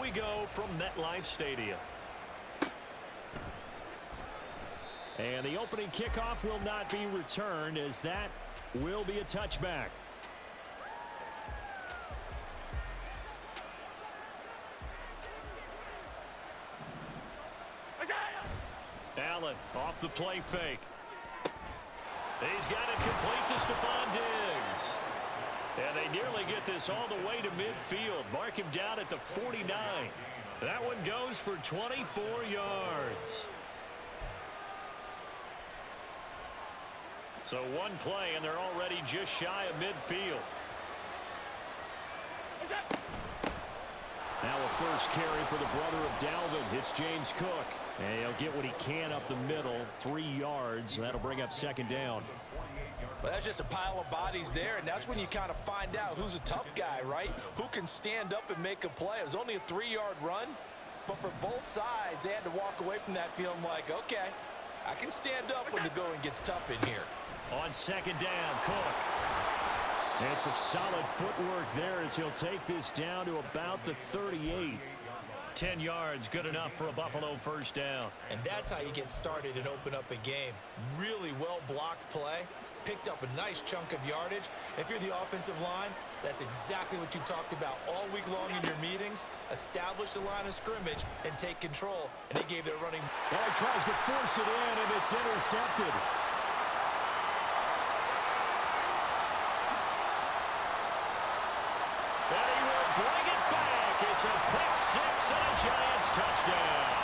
We go from MetLife Stadium. And the opening kickoff will not be returned, as that will be a touchback. Allen off the play fake. He's got it complete to Stephon Diggs. And they nearly get this all the way to midfield. Mark him down at the 49. That one goes for 24 yards. So one play, and they're already just shy of midfield. Now a first carry for the brother of Dalvin. It's James Cook. And he'll get what he can up the middle, 3 yards. That'll bring up second down. Well, that's just a pile of bodies there, and that's when you kind of find out who's a tough guy, right? Who can stand up and make a play. It was only a 3-yard run, but for both sides, they had to walk away from that feeling like, okay, I can stand up when the going gets tough in here. On second down, Cook. And some solid footwork there as he'll take this down to about the 38. 10 yards, good enough for a Buffalo first down. And that's how you get started and open up a game. Really well-blocked play. Picked up a nice chunk of yardage. If you're the offensive line, that's exactly what you've talked about all week long in your meetings. Establish the line of scrimmage and take control. And they gave their running. Well, he tries to force it in, and it's intercepted. And he will bring it back. It's a pick six and a Giants touchdown.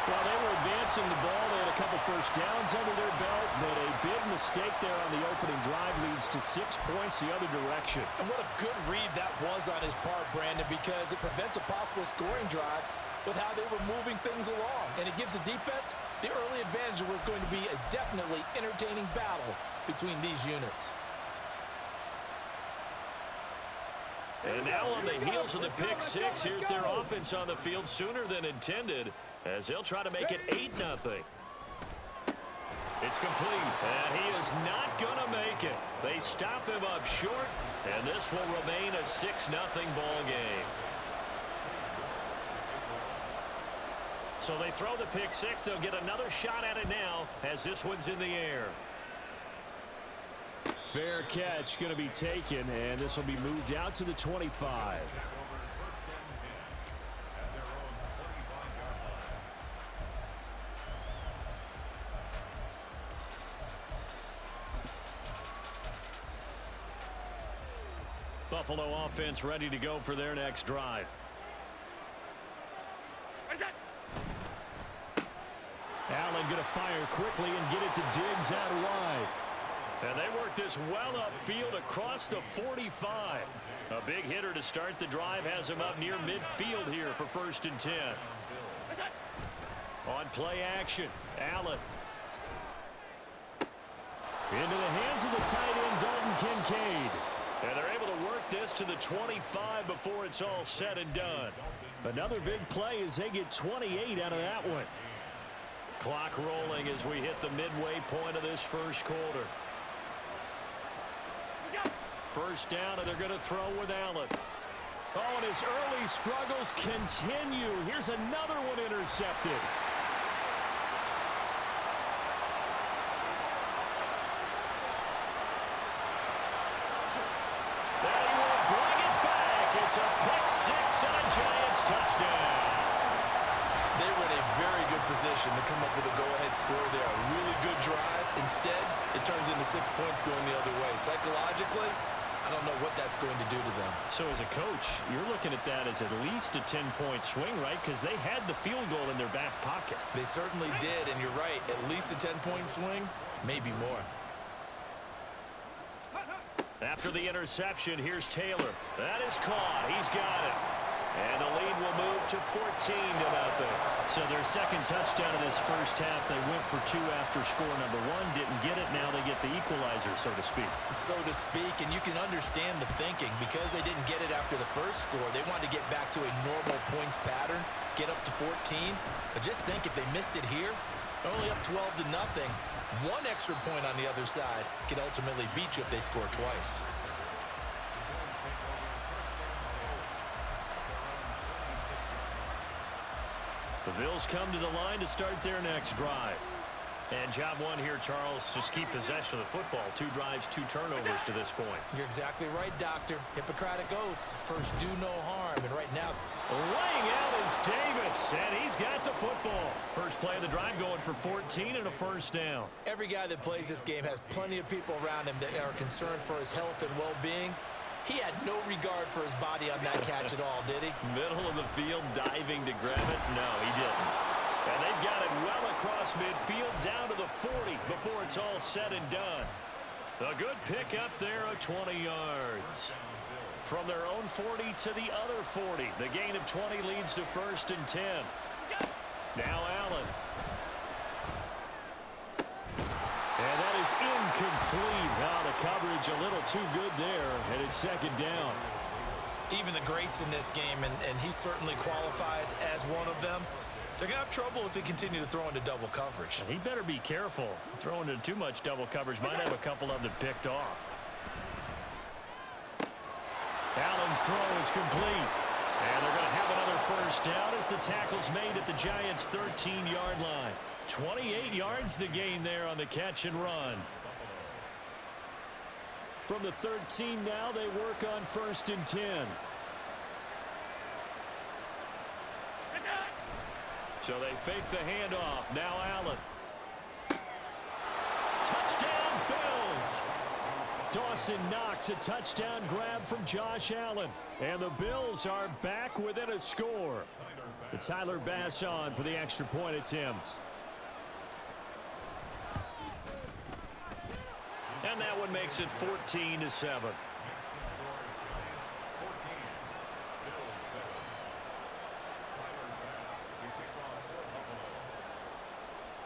Well, they were advancing the ball. They had a couple first downs under their belt, but a big mistake there on the opening drive leads to 6 points the other direction. And what a good read that was on his part, Brandon, because it prevents a possible scoring drive with how they were moving things along. And it gives the defense the early advantage. Was going to be a definitely entertaining battle between these units. And now on the heels of the pick six, here's their offense on the field sooner than intended, as they'll try to make it 8-0. It's complete, and he is not going to make it. They stop him up short, and this will remain a 6-0 ball game. So they throw the pick six. They'll get another shot at it now, as this one's in the air. Fair catch going to be taken, and this will be moved out to the 25. Buffalo offense ready to go for their next drive. Allen going to fire quickly and get it to Diggs out wide. And they work this well upfield across the 45. A big hitter to start the drive has him up near midfield here for 1st and 10. On play action, Allen. Into the hands of the tight end, Dalton Kincaid. And they're able to work this to the 25 before it's all said and done. Another big play as they get 28 out of that one. Clock rolling as we hit the midway point of this first quarter. First down, and they're going to throw with Allen. Oh, and his early struggles continue. Here's another one intercepted. There he will bring it back. It's a pick six and a Giants touchdown. They were in a very good position to come up with a go-ahead score there. A really good drive. Instead, it turns into 6 points going the other way. Psychologically, I don't know what that's going to do to them. So as a coach, you're looking at that as at least a 10-point swing, right? Because they had the field goal in their back pocket. They certainly did, and you're right. At least a 10-point swing, maybe more. After the interception, here's Taylor. That is caught. He's got it. And the lead will move to 14-0. So their second touchdown of this first half, they went for 2 after score number 1. Didn't get it. Now they get the equalizer, so to speak. So to speak, and you can understand the thinking. Because they didn't get it after the first score, they wanted to get back to a normal points pattern, get up to 14. But just think, if they missed it here, only up 12-0. One extra point on the other side could ultimately beat you if they score twice. The Bills come to the line to start their next drive. And job one here, Charles, just keep possession of the football. 2 drives, 2 turnovers to this point. You're exactly right, Doctor. Hippocratic oath. First, do no harm. And right now, laying out is Davis, and he's got the football. First play of the drive going for 14 and a first down. Every guy that plays this game has plenty of people around him that are concerned for his health and well-being. He had no regard for his body on that catch at all, did he? Middle of the field, diving to grab it. No, he didn't. And they've got it well across midfield, down to the 40 before it's all said and done. A good pickup there of 20 yards. From their own 40 to the other 40. The gain of 20 leads to 1st and 10. Now Allen. And that is incomplete. Now the coverage a little too good there, and it's 2nd down. Even the greats in this game, and he certainly qualifies as one of them, they're going to have trouble if they continue to throw into double coverage. He better be careful. Throwing into too much double coverage might have a couple of them picked off. Allen's throw is complete. And they're going to have another first down as the tackle's made at the Giants' 13-yard line. 28 yards the gain there on the catch and run. From the 13 now, they work on 1st and 10. So they fake the handoff. Now Allen. Touchdown, Bills! Dawson Knox, a touchdown grab from Josh Allen. And the Bills are back within a score. Tyler Bass on for the extra point attempt. And that one makes it 14-7.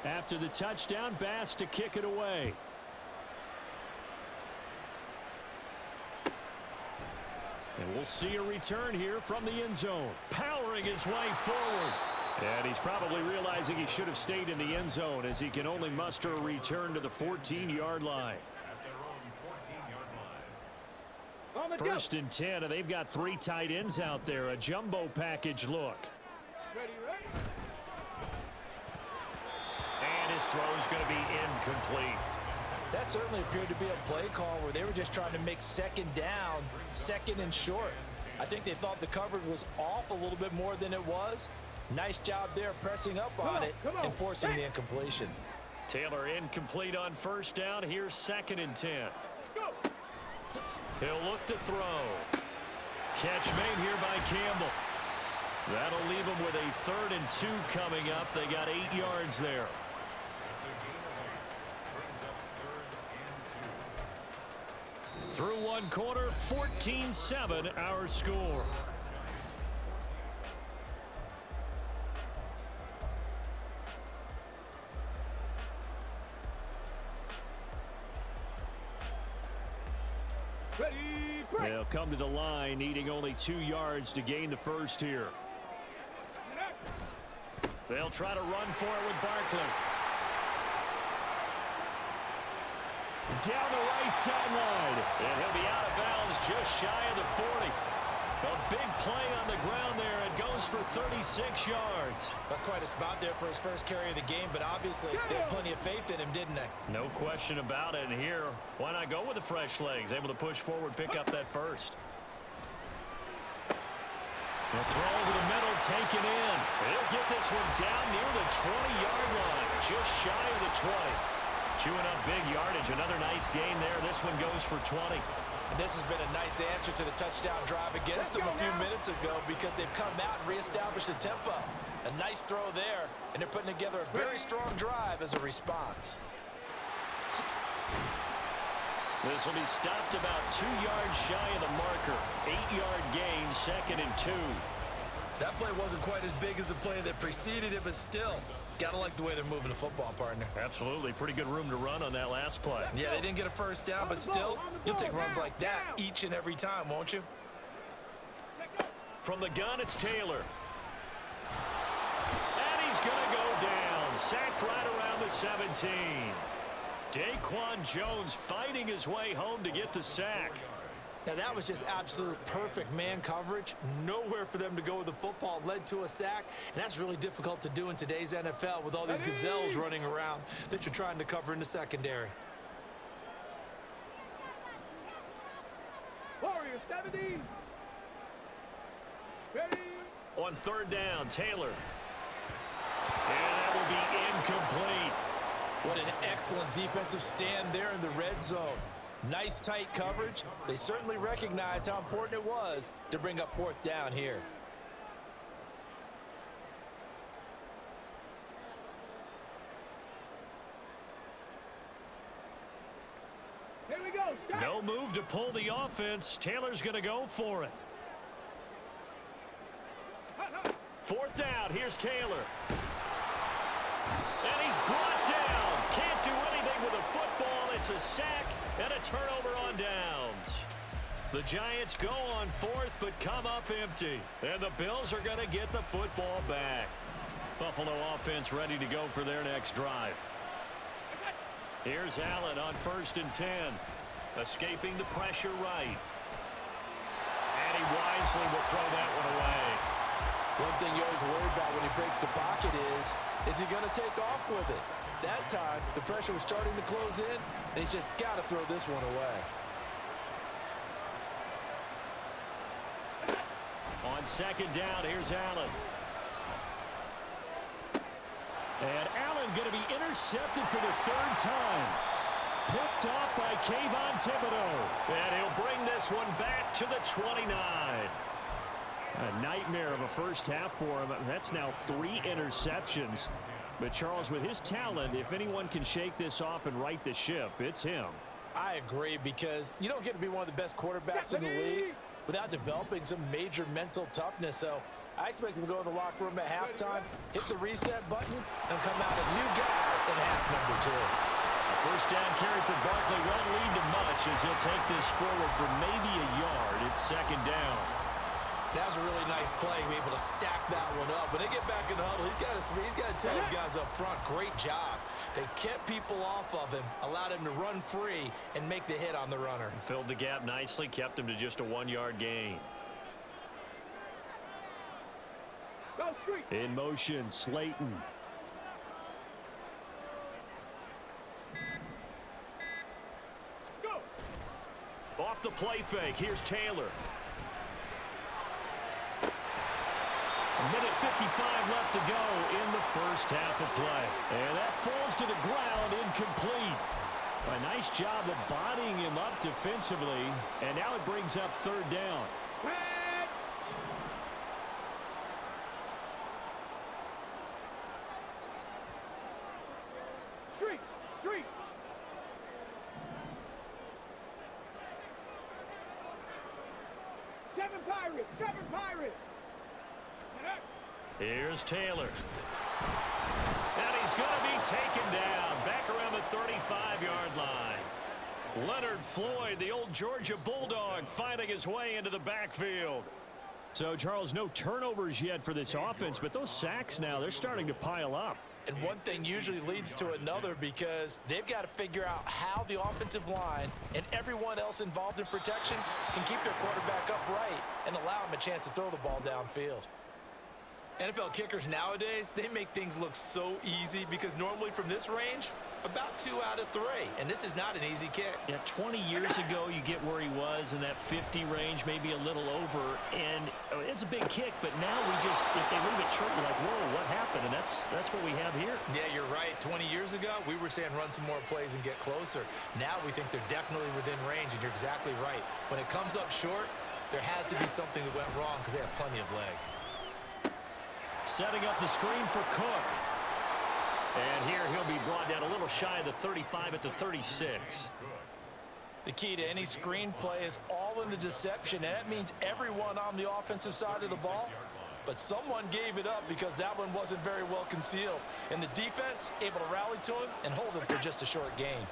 After the touchdown, Bass to kick it away. And we'll see a return here from the end zone. Powering his way forward. And he's probably realizing he should have stayed in the end zone as he can only muster a return to the 14-yard line. 1st and 10, and they've got 3 tight ends out there. A jumbo package look. And his throw is going to be incomplete. That certainly appeared to be a play call where they were just trying to make 2nd down, 2nd and short. I think they thought the coverage was off a little bit more than it was. Nice job there pressing up on it and forcing the incompletion. Taylor incomplete on 1st down. Here's 2nd and 10. He'll look to throw. Catch made here by Campbell. That'll leave him with a 3rd and 2 coming up. They got 8 yards there. Through one quarter, 14-7 our score. They'll come to the line, needing only 2 yards to gain the first here. They'll try to run for it with Barkley. Down the right sideline. And he'll be out of bounds just shy of the 40. A big play on the ground there. It goes for 36 yards. That's quite a spot there for his first carry of the game, but obviously they had plenty of faith in him, didn't they? No question about it. And here, why not go with the fresh legs? Able to push forward, pick up that first. The throw over the middle, taken in. He'll get this one down near the 20-yard line, just shy of the 20. Chewing up big yardage. Another nice gain there. This one goes for 20. And this has been a nice answer to the touchdown drive against them a few minutes ago because they've come out and reestablished the tempo. A nice throw there, and they're putting together a very strong drive as a response. This will be stopped about 2 yards shy of the marker. 8-yard gain, 2nd and 2. That play wasn't quite as big as the play that preceded it, but still, gotta like the way they're moving the football, partner. Absolutely. Pretty good room to run on that last play. Yeah, they didn't get a first down, but still, you'll take runs like that each and every time, won't you? From the gun, it's Taylor. And he's going to go down. Sacked right around the 17. Daquan Jones fighting his way home to get the sack. Now, that was just absolute perfect man coverage. Nowhere for them to go with the football. Led to a sack, and that's really difficult to do in today's NFL with all these gazelles running around that you're trying to cover in the secondary. Warrior 70. Ready. On third down, Taylor. And that will be incomplete. What an excellent defensive stand there in the red zone. Nice tight coverage. They certainly recognized how important it was to bring up fourth down here. Here we go. Start. No move to pull the offense. Taylor's going to go for it. Fourth down. Here's Taylor. And he's brought down. Can't do anything with a football. It's a sack and a turnover on downs. The Giants go on fourth but come up empty. And the Bills are going to get the football back. Buffalo offense ready to go for their next drive. Here's Allen on 1st and 10. Escaping the pressure right. And he wisely will throw that one away. One thing you always worry about when he breaks the pocket is he going to take off with it? That time, the pressure was starting to close in, and he's just got to throw this one away. On 2nd down, here's Allen. And Allen going to be intercepted for the 3rd time. Picked off by Kayvon Thibodeau. And he'll bring this one back to the 29. A nightmare of a first half for him. That's now 3 interceptions. But Charles, with his talent, if anyone can shake this off and right the ship, it's him. I agree, because you don't get to be one of the best quarterbacks in the league without developing some major mental toughness. So I expect him to go to the locker room at halftime, hit the reset button, and come out a new guy in half number 2. A first down carry for Barkley won't lead to much as he'll take this forward for maybe a yard. It's 2nd down. That was a really nice play, be able to stack that one up. When they get back in the huddle, he's got to tell his guys up front, great job. They kept people off of him, allowed him to run free, and make the hit on the runner. Filled the gap nicely, kept him to just a 1-yard gain. Go street. In motion, Slayton. Go. Off the play fake, here's Taylor. A minute 55 left to go in the first half of play. And that falls to the ground, incomplete. A nice job of bodying him up defensively. And now it brings up 3rd down. Red. Street. Street. Seven Pirates. Seven Pirates. Here's Taylor. And he's going to be taken down back around the 35-yard line. Leonard Floyd, the old Georgia Bulldog, finding his way into the backfield. So, Charles, no turnovers yet for this offense, but those sacks now, they're starting to pile up. And one thing usually leads to another, because they've got to figure out how the offensive line and everyone else involved in protection can keep their quarterback upright and allow him a chance to throw the ball downfield. NFL kickers nowadays, they make things look so easy, because normally from this range, about 2 out of 3. And this is not an easy kick. Yeah, 20 years ago, you get where he was in that 50 range, maybe a little over. And it's a big kick, but now we just, if they leave it short, you're like, whoa, what happened? And that's what we have here. Yeah, you're right. 20 years ago, we were saying run some more plays and get closer. Now we think they're definitely within range, and you're exactly right. When it comes up short, there has to be something that went wrong, because they have plenty of leg. Setting up the screen for Cook. And here he'll be brought down a little shy of the 35 at the 36. The key to any screen play is all in the deception, and that means everyone on the offensive side of the ball. But someone gave it up, because that one wasn't very well concealed. And the defense able to rally to him and hold him for just a short gain.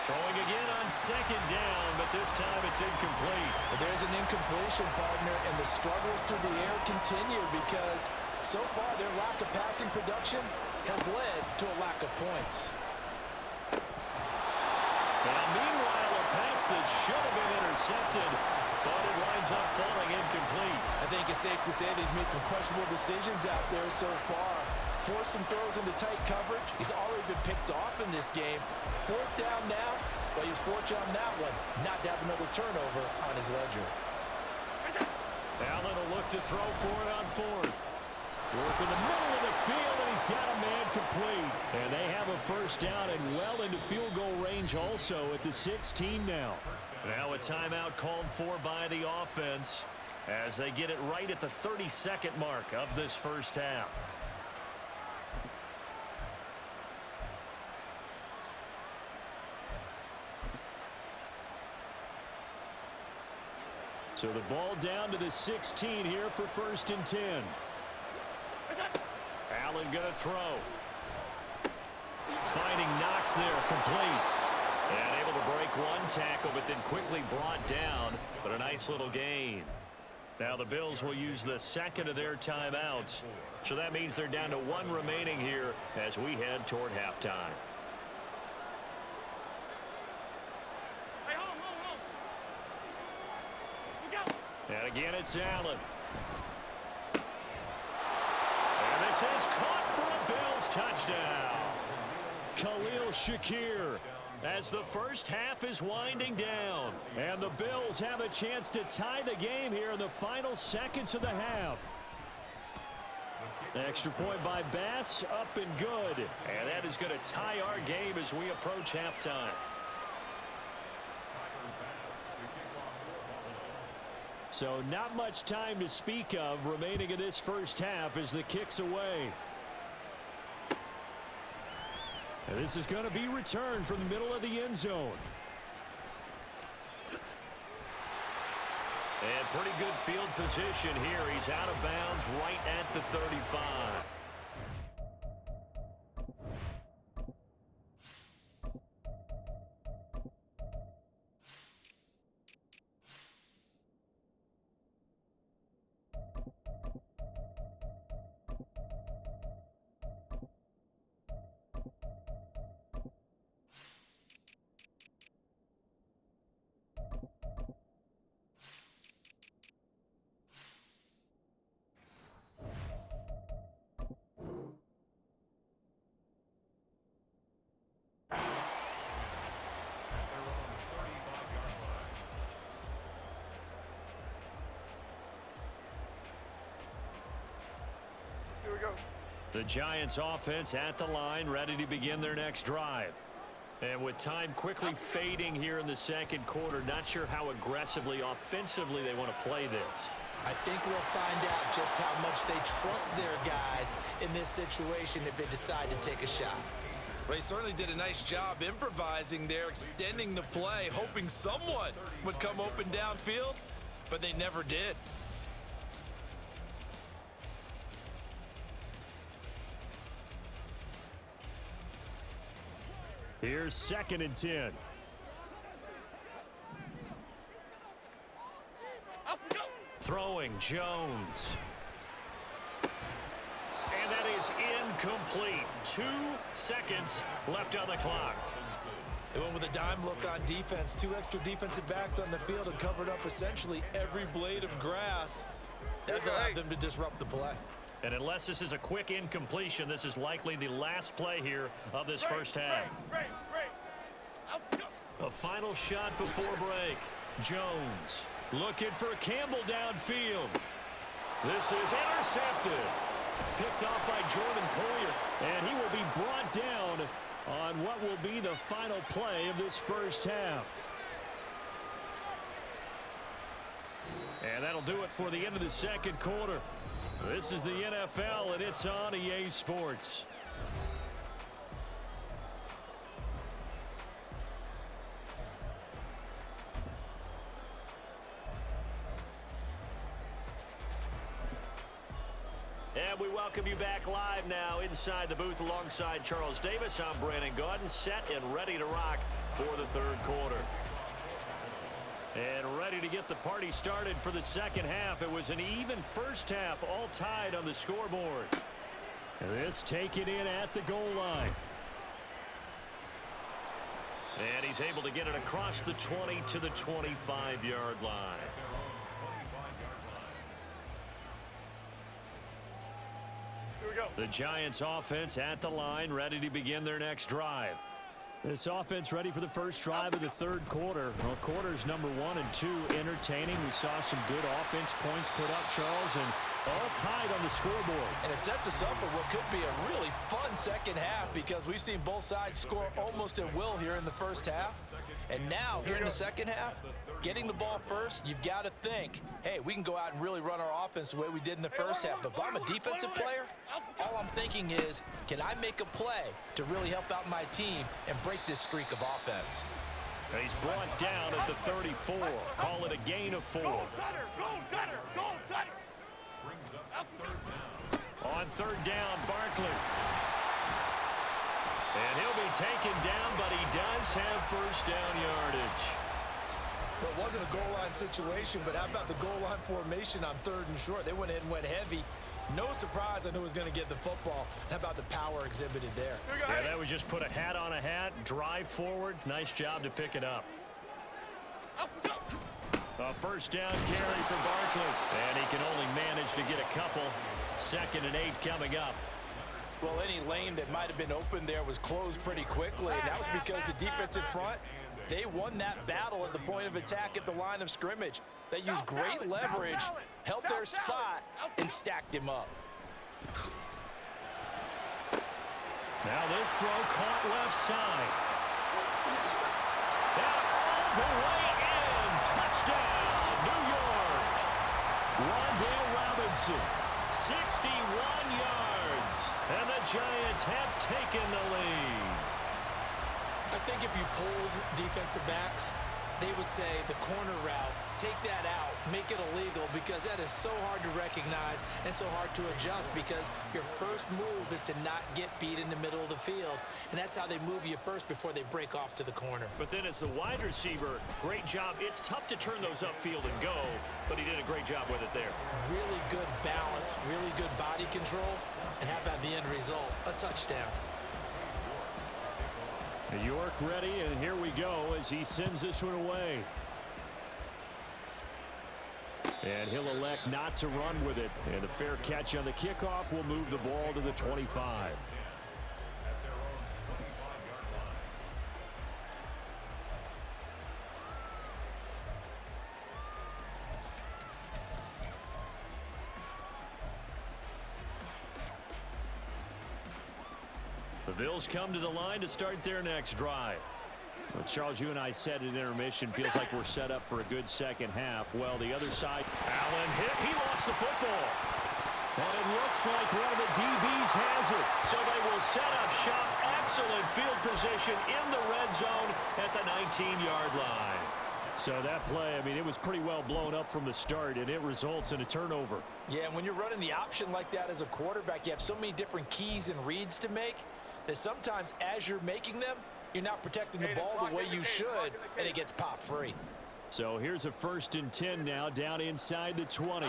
Throwing again on 2nd down, but this time it's incomplete. But there's an incompletion, partner, and the struggles through the air continue, because so far their lack of passing production has led to a lack of points. And meanwhile, a pass that should have been intercepted, but it winds up falling incomplete. I think it's safe to say that he's made some questionable decisions out there so far. Forced some throws into tight coverage. He's already been picked off in this game. 4th down now, but he's fortunate on that one not to have another turnover on his ledger. Allen will look to throw for it on 4th. Work in the middle of the field, and he's got a man complete. And they have a first down and well into field goal range also at the 16 now. Now a timeout called for by the offense as they get it right at the 32nd mark of this first half. So the ball down to the 16 here for 1st and 10. Allen gonna throw. Finding Knox there, complete. And able to break one tackle, but then quickly brought down. But a nice little gain. Now the Bills will use the second of their timeouts. So that means they're down to 1 remaining here as we head toward halftime. And again, it's Allen. And this is caught for a Bills touchdown. Khalil Shakir as the first half is winding down. And the Bills have a chance to tie the game here in the final seconds of the half. Extra point by Bass, up and good. And that is going to tie our game as we approach halftime. So not much time to speak of remaining in this first half as the kick's away. And this is going to be returned from the middle of the end zone. And pretty good field position here. He's out of bounds right at the 35. The Giants offense at the line, ready to begin their next drive. And with time quickly fading here in the second quarter, not sure how aggressively, offensively they want to play this. I think we'll find out just how much they trust their guys in this situation if they decide to take a shot. Well, they certainly did a nice job improvising there, extending the play, hoping someone would come open downfield, but they never did. Here's 2nd and 10. Throwing Jones. And that is incomplete. 2 seconds left on the clock. They went with a dime look on defense. 2 extra defensive backs on the field and covered up essentially every blade of grass. That allowed them to disrupt the play. And unless this is a quick incompletion, this is likely the last play here of this first half. A final shot before break. Jones looking for Campbell downfield. This is intercepted. Picked off by Jordan Poyer. And he will be brought down on what will be the final play of this first half. And that'll do it for the end of the second quarter. This is the NFL, and it's on EA Sports. And we welcome you back live now inside the booth alongside Charles Davis. I'm Brandon Gaudin, set and ready to rock for the third quarter. And ready to get the party started for the second half. It was an even first half, all tied on the scoreboard. And this taken in at the goal line. And he's able to get it across the 20 to the 25-yard line. The Giants offense at the line, ready to begin their next drive. This offense ready for the first drive of the third quarter. Well, quarters number 1 and 2 entertaining. We saw some good offense points put up, Charles, and all tied on the scoreboard. And it sets us up for what could be a really fun second half because we've seen both sides score almost at will here in the first half. And now, here in the second half, getting the ball first, you've got to think, hey, we can go out and really run our offense the way we did in the first half. But if I'm a defensive player, all I'm thinking is, can I make a play to really help out my team and break this streak of offense? He's brought down at the 34. Call it a gain of 4. On third down, Barkley. And he'll be taken down, but he does have first down yardage. Well, it wasn't a goal line situation, but how about the goal line formation on third and short? They went in and went heavy. No surprise I knew he was going to get the football. How about the power exhibited there? Yeah, that was just put a hat on a hat, drive forward. Nice job to pick it up. A first down carry for Barkley. And he can only manage to get a couple. 2nd and 8 coming up. Well, any lane that might have been open there was closed pretty quickly, and that was because the defensive front, they won that battle at the point of attack at the line of scrimmage. They used great leverage, held their spot, and stacked him up. Now this throw caught left side. That all the way in. Touchdown, New York. Wandale Robinson, 61 yards. And the Giants have taken the lead. I think if you pulled defensive backs, they would say the corner route, take that out, make it illegal, because that is so hard to recognize and so hard to adjust because your first move is to not get beat in the middle of the field. And that's how they move you first before they break off to the corner. But then as the wide receiver, great job. It's tough to turn those upfield and go, but he did a great job with it there. Really good balance, really good body control. And how about the end result? A touchdown. New York ready, and here we go as he sends this one away. And he'll elect not to run with it. And a fair catch on the kickoff will move the ball to the 25. The Bills come to the line to start their next drive. Well, Charles, you and I said at intermission, feels like we're set up for a good second half. Well, the other side. Allen hit. He lost the football. And it looks like one of the DBs has it. So they will set up shop. Excellent field position in the red zone at the 19-yard line. So that play, I mean, it was pretty well blown up from the start, and it results in a turnover. Yeah, when you're running the option like that as a quarterback, you have so many different keys and reads to make that sometimes as you're making them, you're not protecting the ball the way you should, and it gets popped free. So here's a 1st and 10 now, down inside the 20.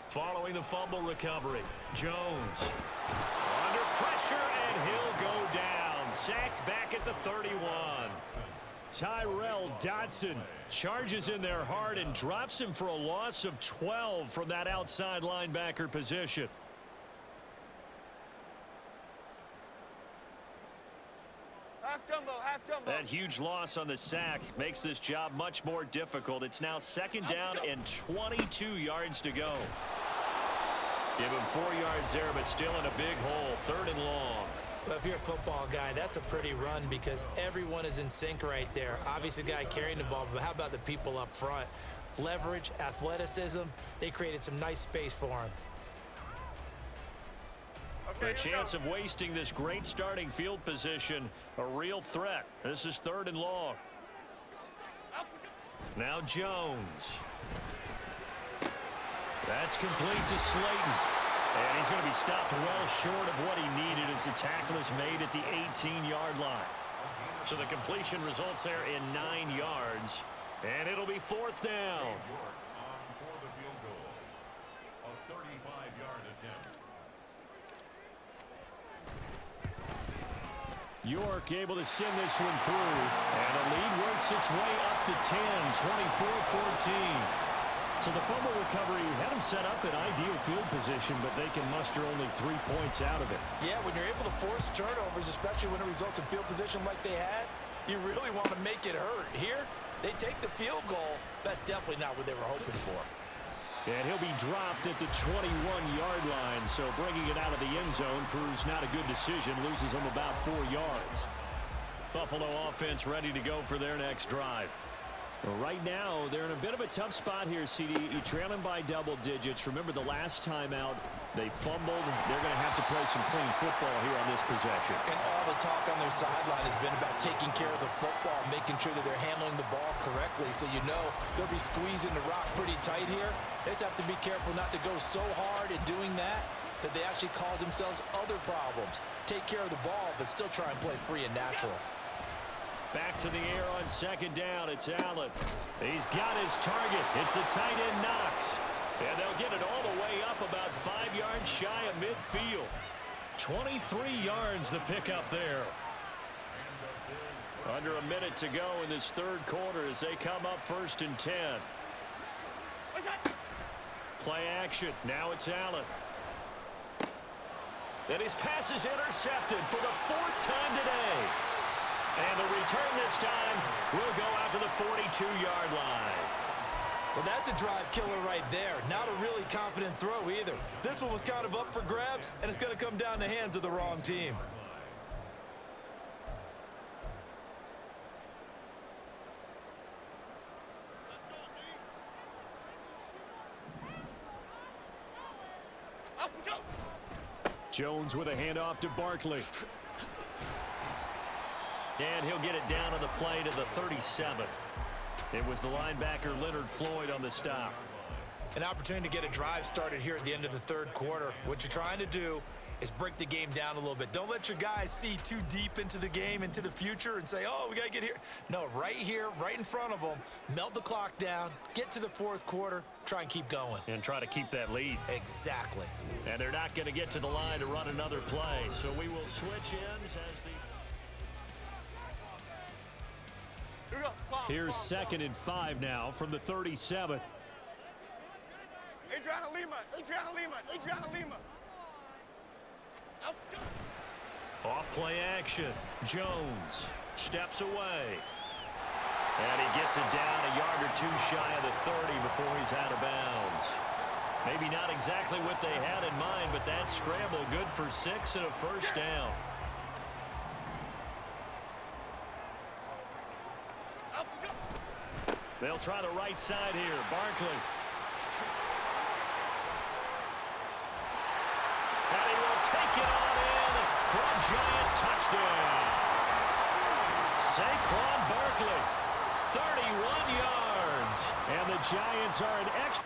Following the fumble recovery, Jones under pressure, and he'll go down. Sacked back at the 31. Tyrell Dotson charges in there hard and drops him for a loss of 12 from that outside linebacker position. Half jumbo. That huge loss on the sack makes this job much more difficult. It's now 2nd down and 22 yards to go. Give him 4 yards there, but still in a big hole. 3rd and long. Well, if you're a football guy, that's a pretty run because everyone is in sync right there. Obviously, the guy carrying the ball, but how about the people up front? Leverage, athleticism, they created some nice space for him. The chance of wasting this great starting field position, a real threat. This is 3rd and long. Now Jones. That's complete to Slayton. And he's going to be stopped well short of what he needed as the tackle is made at the 18-yard line. So the completion results there in 9 yards. And it'll be 4th down. York able to send this one through. And the lead works its way up to 10, 24-14. So the fumble recovery had them set up in ideal field position, but they can muster only 3 points out of it. Yeah, when you're able to force turnovers, especially when it results in field position like they had, you really want to make it hurt. Here, they take the field goal. That's definitely not what they were hoping for. And he'll be dropped at the 21-yard line, so bringing it out of the end zone proves not a good decision, loses them about 4 yards. Buffalo offense ready to go for their next drive. Well, right now, they're in a bit of a tough spot here, CD. You're trailing by double digits. Remember the last time out, they fumbled. They're going to have to play some clean football here on this possession. And all the talk on their sideline has been about taking care of the football, making sure that they're handling the ball correctly. So you know they'll be squeezing the rock pretty tight here. They just have to be careful not to go so hard in doing that they actually cause themselves other problems. Take care of the ball, but still try and play free and natural. Back to the air on second down. It's Allen. He's got his target. It's the tight end Knox. And they'll get it all the way up about 5 yards shy of midfield. 23 yards the pickup there. Under a minute to go in this third quarter as they come up 1st and 10. Play action. Now it's Allen. And his pass is intercepted for the 4th time today. And the return this time will go out to the 42-yard line. Well, that's a drive killer right there. Not a really confident throw either. This one was kind of up for grabs, and it's going to come down the hands of the wrong team. Jones with a handoff to Barkley. And he'll get it down on the play to the 37. It was the linebacker Leonard Floyd on the stop. An opportunity to get a drive started here at the end of the third quarter. What you're trying to do is break the game down a little bit. Don't let your guys see too deep into the game, into the future, and say, oh, we got to get here. No, right here, right in front of them, melt the clock down, get to the fourth quarter, try and keep going. And try to keep that lead. Exactly. And they're not going to get to the line to run another play. So we will switch ends as the... Here's 2nd and 5 now from the 37. Adriana Lima. Off play action. Jones steps away. And he gets it down a yard or two shy of the 30 before he's out of bounds. Maybe not exactly what they had in mind, but that scramble good for 6 and a first down. They'll try the right side here. Barkley. And he will take it on in for a giant touchdown. Saquon Barkley, 31 yards. And the Giants are an extra.